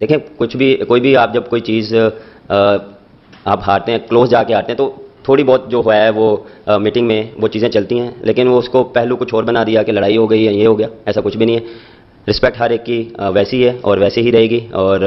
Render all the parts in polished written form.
देखें, कुछ भी कोई भी आप जब कोई चीज़ आप हारते हैं, क्लोज जाके हारते हैं, तो थोड़ी बहुत जो हुआ है वो मीटिंग में वो चीज़ें चलती हैं, लेकिन वो उसको पहलू कुछ और बना दिया कि लड़ाई हो गई या ये हो गया। ऐसा कुछ भी नहीं है। रिस्पेक्ट हर एक की वैसी है और वैसे ही रहेगी, और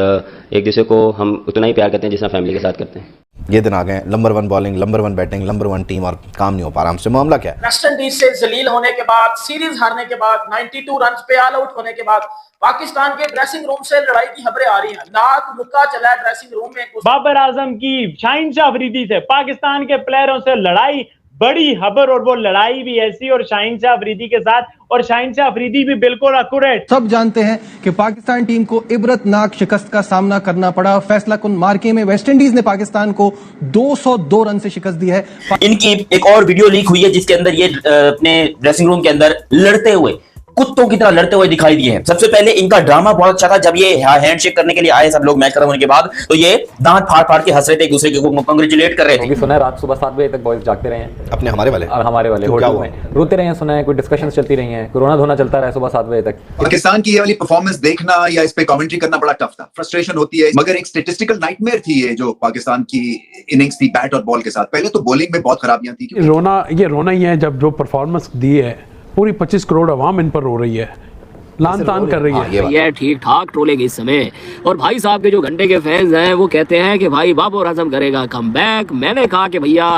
एक दूसरे को हम उतना ही प्यार करते हैं जितना फैमिली के साथ करते हैं। ये दिन आ गए, number 1 bowling, number 1 batting, number 1 team, और काम नहीं हो पा रहा हमसे। मामला क्या है? वेस्ट इंडीज से जलील होने के बाद, सीरीज हारने के बाद, 92 रन पे ऑल आउट होने के बाद पाकिस्तान के ड्रेसिंग रूम से लड़ाई की खबरें आ रही हैं। नाक मुक्का चला है ड्रेसिंग रूम में। बाबर आजम की शाहिनशाह अफरीदी से पाकिस्तान के प्लेयरों से लड़ाई, बड़ी खबर, और वो लड़ाई भी ऐसी, और शाहिनशाह अफरीदी के साथ, और शाहिनशाह अफरीदी भी बिल्कुल एक्यूरेट। सब जानते हैं कि पाकिस्तान टीम को इबरतनाक शिकस्त का सामना करना पड़ा। फैसला कुन मार्के में वेस्टइंडीज ने पाकिस्तान को 202 रन से शिकस्त दी है। इनकी एक और वीडियो लीक हुई है जिसके अंदर ये अपने ड्रेसिंग रूम के अंदर लड़ते हुए, कुत्तों की तरह लड़ते हुए दिखाई दिए हैं। सबसे पहले इनका ड्रामा बहुत अच्छा था। जब ये हैंडशेक करने के लिए आए सब लोग मैच खत्म होने के बाद, तो ये दांत फाड़ फाड़ के हंस रहे थे, एक दूसरे को कांग्रेचुलेट कर रहे थे। सुना है रात सुबह 7 बजे तक बॉयज जागते रहे हैं अपने हमारे वाले और हमारे वाले होटल में रोते रहे हैं। सुना है कोई डिस्कशंस चलती रही हैं, कोरोना धोना चलता रहा है सुबह 7 बजे तक। पाकिस्तान की ये वाली परफॉर्मेंस देखना या इस पे कमेंट्री करना बड़ा टफ था, फ्रस्ट्रेशन होती है, मगर एक स्टैटिस्टिकल नाइटमेयर थी ये जो पाकिस्तान की इनिंग्स थी बैट और बॉल के साथ। पहले तो बॉलिंग में बहुत खराबियां थी। ये रोना ही है जब जो परफॉर्मेंस दी है, पूरी 25 करोड़ अवाम इन पर रो रही है, लान तान कर रही है। ये ठीक ठाक ट्रोलेंगे इस समय। और भाई साहब के जो घंटे के फैंस हैं वो कहते हैं कि भाई बाबर आजम करेगा कमबैक। मैंने कहा कि भैया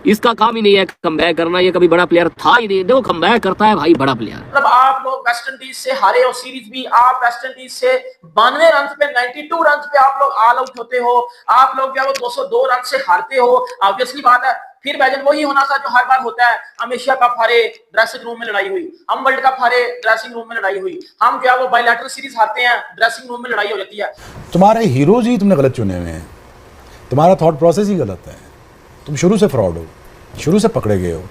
इसका काम ही नहीं है कमबैक करना, ये कभी बड़ा प्लेयर था ही नहीं। देखो कमबैक करता है भाई बड़ा प्लेयर। मतलब आप लोग वेस्ट इंडीज से हारे हो सीरीज भी, आप वेस्ट इंडीज से 92 रन पे, 92 रन पे आप लोग ऑल आउट होते हो, आप लोग वो 202 रन से हारते हो। ऑब्वियसली बात है, फिर बैजन वही होना था जो हर बार होता है। हम एशिया कप हारे, ड्रेसिंग रूम में लड़ाई हुई। हम वर्ल्ड कप हारे, ड्रेसिंग रूम में लड़ाई हुई। हम जो है वो बायलैटरल सीरीज हारते हैं, ड्रेसिंग रूम में लड़ाई हो जाती है। तुम्हारे हीरोज ही तुमने गलत चुने हुए हैं, तुम्हारा थॉट प्रोसेस ही गलत है। तुम शुरू से फ्रॉड हो, शुरू से पकड़े गए हो।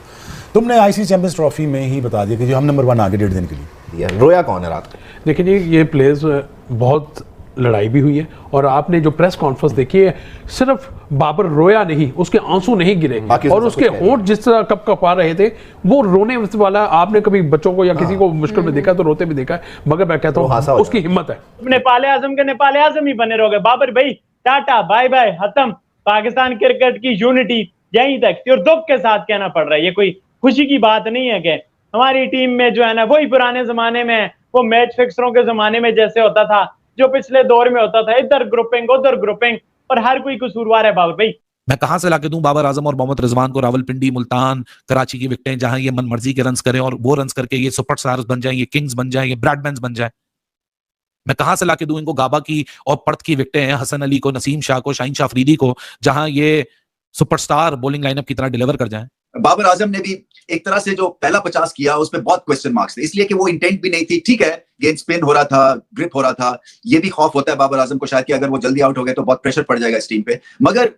तुमने आईसीसी चैंपियंस ट्रॉफी में ही बता दिया कि जो हम नंबर 1 आगे 1.5 दिन के लिए। रोया कौन है रात को? देखिए जी, ये प्लेयर्स बहुत लड़ाई भी हुई है, और आपने जो प्रेस कॉन्फ्रेंस देखी है, सिर्फ बाबर रोया नहीं, उसके आंसू नहीं गिरे, और उसके होंठ जिस तरह कप कपा रहे थे, वो रोने वाला आपने कभी बच्चों को या किसी को मुश्किल में देखा तो रोते भी देखा है। मगर मैं कहता हूँ उसकी हिम्मत है। नेपाल आजम के नेपाल आजम ही बने रहोगे। बाबर भाई टाटा बाय बाय, खत्म। पाकिस्तान क्रिकेट की यूनिटी यहीं तक थी, और दुख के साथ कहना पड़ रहा है, ये कोई खुशी की बात नहीं है कि हमारी टीम में जो है ना वही पुराने जमाने में, वो मैच फिक्सरों के जमाने में जैसे होता था, जो पिछले दौर में होता था, इधर ग्रुपिंग उधर ग्रुपिंग, और हर कोई कसूरवार है। बाबर भाई मैं कहां से लाके दूं बाबर आजम और मोहम्मद रिजवान को रावलपिंडी, मुल्तान, कराची की विकेटें, जहां ये मन मर्जी के रन्स करें और वो रन्स करके ये सुपरस्टार्स बन जाएं, ये किंग्स बन जाएं, ये ब्रैडमैन्स बन जाएं। मैं कहां से लाके दूं इनको गाबा की और पर्थ की विकेटें हैं, हसन अली को, नसीम शाह को, शाहिनशाह अफरीदी को, जहां ये सुपरस्टार बॉलिंग लाइनअप की तरह डिलीवर कर जाएं। बाबर आजम ने भी एक तरह से जो पहला 50 किया उस पे बहुत क्वेश्चन मार्क्स थे, इसलिए कि वो इंटेंट भी नहीं थी। ठीक है, गेंद स्पिन हो रहा था, ग्रिप हो रहा था, ये भी खौफ होता है बाबर आजम को शायद कि अगर वो जल्दी आउट हो गए तो बहुत प्रेशर पड़ जाएगा इस टीम पे। मगर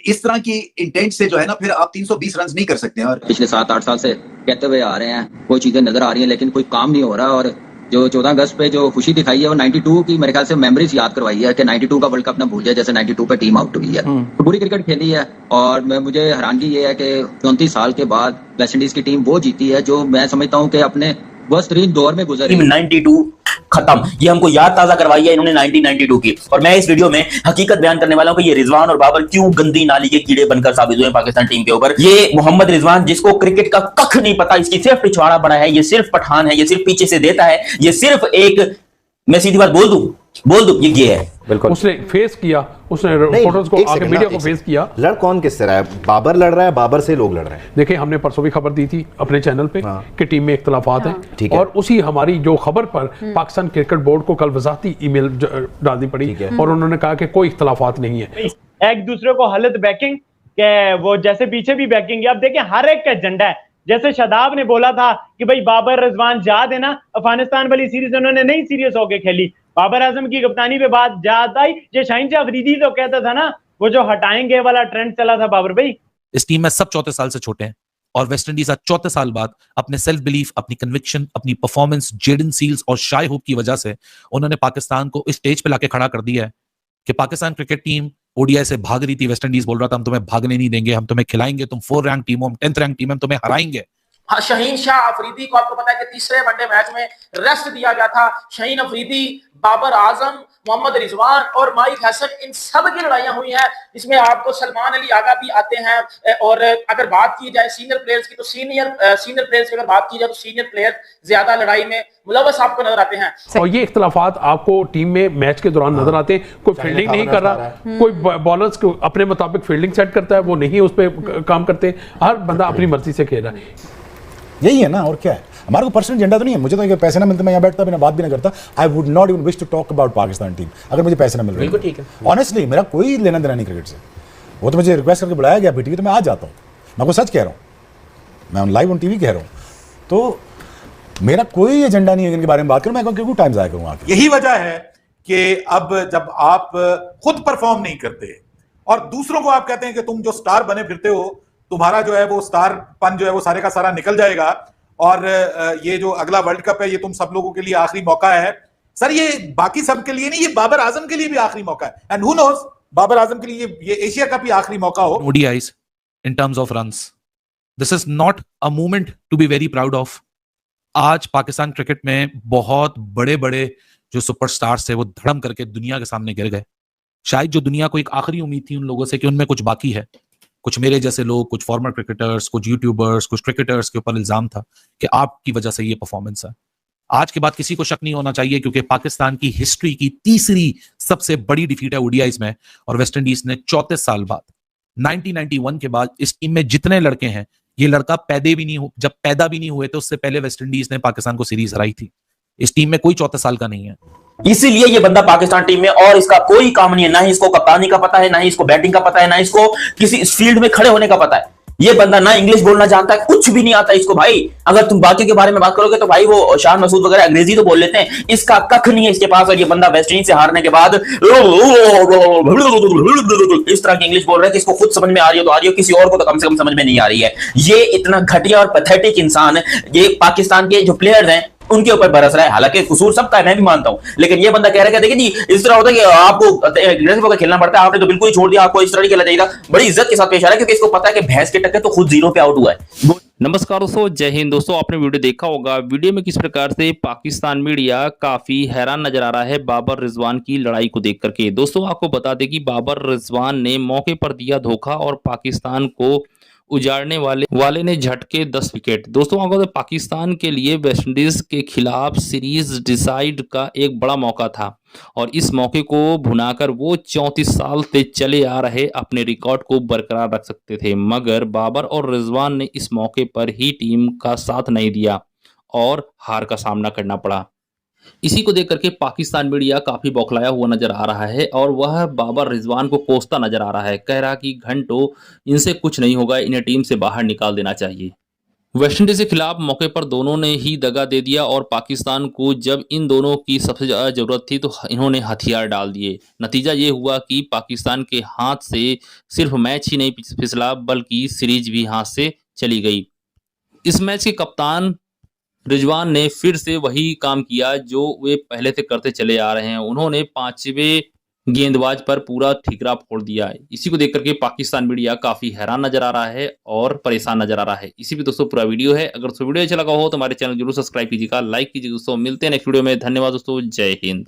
इस तरह की इंटेंट से जो है ना, फिर आप 320 रन नहीं कर सकते हैं। और पिछले 7-8 साल से कहते हुए आ रहे हैं, कोई चीजें नजर आ रही हैं लेकिन कोई काम नहीं हो रहा। और जो 14 अगस्त पे जो खुशी दिखाई है वो 92 की मेरे ख्याल से मेमोरीज याद करवाई है कि 92 का वर्ल्ड कप ना भूल जाए, जैसे 92 पे टीम आउट हुई है। तो बुरी क्रिकेट खेली है, और मुझे हैरानगी ये है कि 34 साल के बाद वेस्ट इंडीज की टीम वो जीती है जो मैं समझता हूँ कि अपने वर्स्ट तरीन दौर में गुजरी। 92 खत्म, ये हमको याद ताजा करवाई है इन्होंने 1992 की। और मैं इस वीडियो में हकीकत बयान करने वाला हूं कि ये रिजवान और बाबर क्यों गंदी नाली के कीड़े बनकर साबित हुए पाकिस्तान टीम के ऊपर। ये मोहम्मद रिजवान, जिसको क्रिकेट का कख नहीं पता, इसकी सिर्फ पिछवाड़ा बना है, ये सिर्फ पठान है, ये सिर्फ पीछे से देता है, ये सिर्फ एक, मैं सीधी बात बोल दूं ये है। बिल्कुल उसने फेस किया, उसने फोटोज को आगे मीडिया को फेस किया। लड़ कौन किससे रहा है? बाबर लड़ रहा है, बाबर से लोग लड़ रहे हैं। देखिए, हमने परसों भी खबर दी थी अपने चैनल पे कि टीम में इख्तलाफात हैं, और उसी हमारी जो खबर पर पाकिस्तान क्रिकेट बोर्ड को कल वजाती ईमेल डालनी पड़ी, और उन्होंने कहा कि कोई इख्तलाफात नहीं है। एक दूसरे को हलत बैकिंग के, वो जैसे पीछे भी बैकिंग है। अब देखिए, हर एक का एजेंडा है। जैसे शादाब ने बोला था कि भाई बाबर रिजवान जा देना, अफगानिस्तान वाली सीरीज उन्होंने नहीं सीरियस होकर खेली, बाबर आजम की कप्तानी पे बात याद आई। जो शाहिनशाह अफरीदी तो कहता था ना, वो जो हटाएंगे वाला ट्रेंड चला था बाबर भाई। इस टीम में सब 34 साल से छोटे हैं, और वेस्ट इंडीज आज 34 साल बाद अपने सेल्फ बिलीफ, अपनी कन्विक्शन, अपनी परफॉर्मेंस, जेडन सील्स और शाय होप की वजह से उन्होंने पाकिस्तान को इस स्टेज पे लाके खड़ा कर दिया है कि पाकिस्तान क्रिकेट टीम ओडीआई से भाग रही थी, वेस्ट इंडीज बोल रहा था हम तुम्हें भागने नहीं देंगे, हम तुम्हें खिलाएंगे, तुम 4 रैंक टीम हो, हम 10th रैंक टीम, हम तुम्हें हराएंगे। हाँ, शहीन शाह अफरीदी को आपको पता है कि तीसरे वनडे मैच में रेस्ट दिया गया था। शहीन अफरीदी, बाबर आजम, मोहम्मद रिजवान और माइक हसन, इन सब की लड़ाइयां हुई हैं। इसमें आपको सलमान अली आगा भी आते हैं। और अगर बात की जाए सीनियर प्लेयर्स की, तो सीनियर प्लेयर्स की अगर बात की जाए तो सीनियर प्लेयर ज्यादा लड़ाई में मुलव्वस आपको नजर आते हैं। और ये इख्तलाफात आपको टीम में मैच के दौरान नजर आते हैं। कोई फील्डिंग नहीं कर रहा, कोई बॉलर्स को अपने मुताबिक फील्डिंग सेट करता है, वो नहीं उस पर काम करते। हर बंदा अपनी मर्जी से खेल रहा है। यही है ना, और क्या है। हमारे को पर्सनल एजेंडा तो नहीं है। मुझे तो अगर पैसे ना मिलते मैं यहाँ बैठता भी ना, बात भी ना करता। I would not even wish to talk about Pakistan team अगर मुझे पैसे ना मिल रहे। बिल्कुल ठीक है। ऑनेस्टली मेरा कोई लेना देना नहीं क्रिकेट से। वो तो मुझे रिक्वेस्ट करके बुलाया गया बीटीवी, तो मैं आ जाता हूँ। मैं आपको सच कह रहा हूँ, मैं लाइव ऑन टीवी कह रहा हूँ। तो मेरा कोई एजेंडा नहीं है इनके बारे में बात करूँ। मैं क्यों टाइम ज़ाया करूँगा। यही वजह है कि अब जब आप खुद परफॉर्म नहीं करते और दूसरों को आप कहते हैं कि तुम जो स्टार बने फिरते हो, तुम्हारा जो है वो स्टार पन जो है वो सारे का सारा निकल जाएगा और ये जो अगला वर्ल्ड कप है ये तुम सब लोगों के लिए आखिरी मौका है। सर ये बाकी सब के लिए नहीं, ये बाबर आजम के लिए भी आखिरी मौका है। And who knows, Babar Azam के लिए ये एशिया कप ही आखिरी मौका हो। ODIs in terms of runs, this is not a moment to be very proud of. आज पाकिस्तान क्रिकेट में बहुत बड़े बड़े जो सुपरस्टार्स थे वो धड़म करके दुनिया के सामने गिर गए। शायद जो दुनिया को एक आखिरी उम्मीद थी उन लोगों से कि उनमें कुछ बाकी है, कुछ मेरे जैसे लोग, कुछ फॉर्मर क्रिकेटर्स, कुछ यूट्यूबर्स, कुछ क्रिकेटर्स के ऊपर इल्जाम था कि आपकी वजह से ये परफॉर्मेंस है। आज के बाद किसी को शक नहीं होना चाहिए, क्योंकि पाकिस्तान की हिस्ट्री की तीसरी सबसे बड़ी डिफीट है ODIs में, और वेस्ट इंडीज ने 34 साल बाद 1991 के बाद इस टीम में जितने लड़के हैं, ये लड़का जब पैदा भी नहीं हुए थे उससे पहले वेस्ट इंडीज ने पाकिस्तान को सीरीज हराई थी। इस टीम में कोई 34 साल का नहीं है। इसीलिए ये बंदा पाकिस्तान टीम में, और इसका कोई काम नहीं है, ना ही इसको कप्तानी का पता है, ना ही इसको बैटिंग का पता है, ना इसको किसी फील्ड में खड़े होने का पता है। ये बंदा ना इंग्लिश बोलना जानता है, कुछ भी नहीं आता इसको भाई। अगर तुम बाकी के बारे में बात करोगे तो भाई वो शान मसूद वगैरह अंग्रेजी तो बोल लेते हैं, इसका कख नहीं है इसके पास। और ये बंदा वेस्ट इंडीज से हारने के बाद इस तरह की इंग्लिश बोल रहा है कि इसको खुद समझ में आ रही हो तो आ रही हो, किसी और को तो कम से कम समझ में नहीं आ रही है। ये इतना घटिया और पैथेटिक इंसान, ये पाकिस्तान के जो प्लेयर्स हैं उनके ऊपर बरस रहा है। हालांकि कसूर सबका है, मैं भी मानता हूं, लेकिन ये बंदा कह रहा है देखिए जी इस तरह होता है कि आपको अग्रेसिव होकर खेलना पड़ता है, आपने तो बिल्कुल ही छोड़ दिया, आपको इस तरह खेलना चाहिए था। बड़ी इज्जत के साथ पेश आ रहा है, क्योंकि इसको पता है कि भैंस के टक्कर तो खुद जीरो पे आउट हुआ है। नमस्कार दोस्तों, जय हिंद। दोस्तों आपने वीडियो देखा होगा, वीडियो में किस प्रकार से पाकिस्तान मीडिया काफी हैरान नजर आ रहा है बाबर रिजवान की लड़ाई को देख करके। दोस्तों आपको बता दें कि बाबर रिजवान ने मौके पर दिया धोखा और पाकिस्तान को उजाड़ने वाले ने झटके 10 विकेट। दोस्तों आपको पाकिस्तान के लिए वेस्टइंडीज के खिलाफ सीरीज डिसाइड का एक बड़ा मौका था, और इस मौके को भुनाकर वो 34 साल से चले आ रहे अपने रिकॉर्ड को बरकरार रख सकते थे। मगर बाबर और रिजवान ने इस मौके पर ही टीम का साथ नहीं दिया और हार का सामना करना पड़ा। इसी को देख करके पाकिस्तान मीडिया काफी बौखलाया हुआ नजर आ रहा है, और वह बाबर रिजवान को कोसता नजर आ रहा है, कह रहा कि घंटों इनसे कुछ नहीं होगा, इन्हें टीम से बाहर निकाल देना चाहिए। वेस्टइंडीज के खिलाफ मौके पर दोनों ने ही दगा दे दिया, और पाकिस्तान को जब इन दोनों की सबसे ज्यादा जरूरत थी तो इन्होंने हथियार डाल दिए। नतीजा ये हुआ कि पाकिस्तान के हाथ से सिर्फ मैच ही नहीं फिसला, बल्कि सीरीज भी हाथ से चली गई। इस मैच के कप्तान रिजवान ने फिर से वही काम किया जो वे पहले से करते चले आ रहे हैं। उन्होंने 5वें गेंदबाज पर पूरा ठिकरा फोड़ दिया है। इसी को देख करके पाकिस्तान मीडिया काफी हैरान नजर आ रहा है और परेशान नजर आ रहा है। इसी पे दोस्तों पूरा वीडियो है, अगर दोस्तों वीडियो अच्छा लगा हो तो हमारे चैनल जरूर सब्सक्राइब कीजिएगा, लाइक कीजिए। दोस्तों मिलते हैं नेक्स्ट वीडियो में। धन्यवाद दोस्तों, जय हिंद।